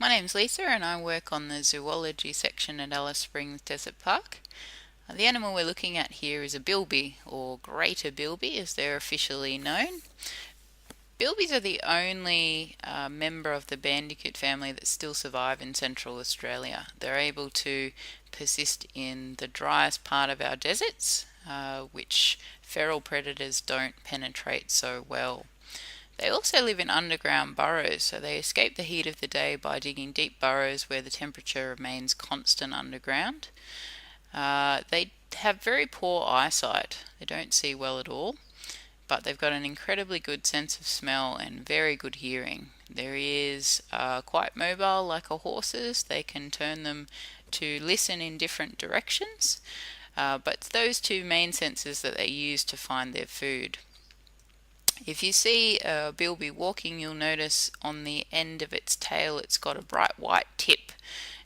My name's Lisa and I work on the zoology section at Alice Springs Desert Park. The animal we're looking at here is a bilby, or greater bilby as they're officially known. Bilbies are the only member of the bandicoot family that still survive in Central Australia. They're able to persist in the driest part of our deserts, which feral predators don't penetrate so well. They also live in underground burrows, so they escape the heat of the day by digging deep burrows where the temperature remains constant underground. They have very poor eyesight, they don't see well at all, but they've got an incredibly good sense of smell and very good hearing. Their ears are quite mobile like a horse's, they can turn them to listen in different directions, but it's those two main senses that they use to find their food. If you see a bilby walking, you'll notice on the end of its tail it's got a bright white tip,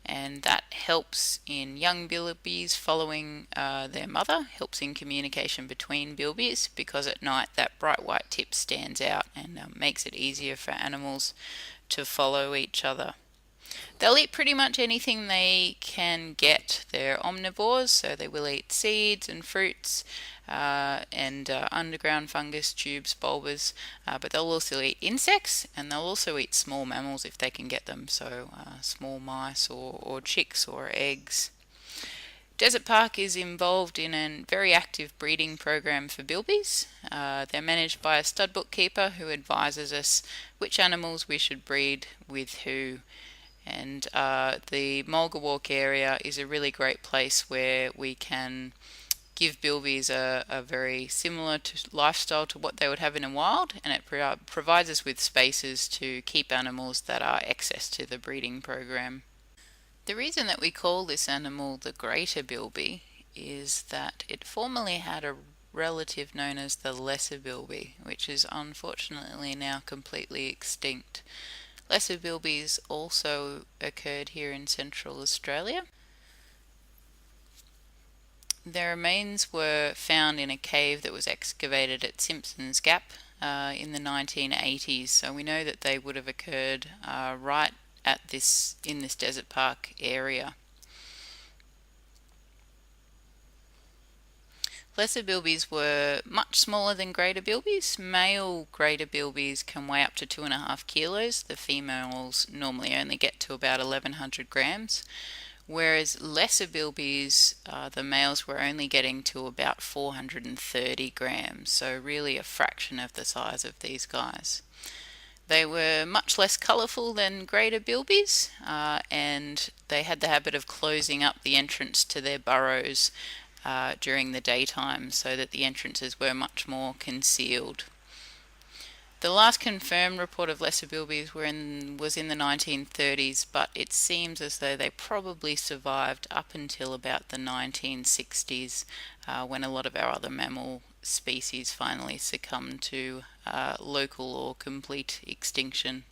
and that helps in young bilbies following their mother, helps in communication between bilbies, because at night that bright white tip stands out and makes it easier for animals to follow each other. They'll eat pretty much anything they can get. They're omnivores, so they will eat seeds and fruits and underground fungus, tubes, bulbas, but they'll also eat insects and they'll also eat small mammals if they can get them, so small mice or chicks or eggs. Desert Park is involved in a very active breeding program for bilbies. They're managed by a stud bookkeeper who advises us which animals we should breed with who. And the Mulga Walk area is a really great place where we can give bilbies a very similar lifestyle to what they would have in the wild, and it provides us with spaces to keep animals that are excess to the breeding program. The reason that we call this animal the greater bilby is that it formerly had a relative known as the lesser bilby, which is unfortunately now completely extinct. Lesser bilbies also occurred here in Central Australia. Their remains were found in a cave that was excavated at Simpson's Gap in the 1980s, so we know that they would have occurred right in this desert park area. Lesser bilbies were much smaller than greater bilbies. Male greater bilbies can weigh up to 2.5 kilos. The females normally only get to about 1100 grams. Whereas lesser bilbies, the males were only getting to about 430 grams, so really a fraction of the size of these guys. They were much less colourful than greater bilbies, and they had the habit of closing up the entrance to their burrows during the daytime, so that the entrances were much more concealed. The last confirmed report of lesser bilbies was in the 1930s, but it seems as though they probably survived up until about the 1960s, when a lot of our other mammal species finally succumbed to local or complete extinction.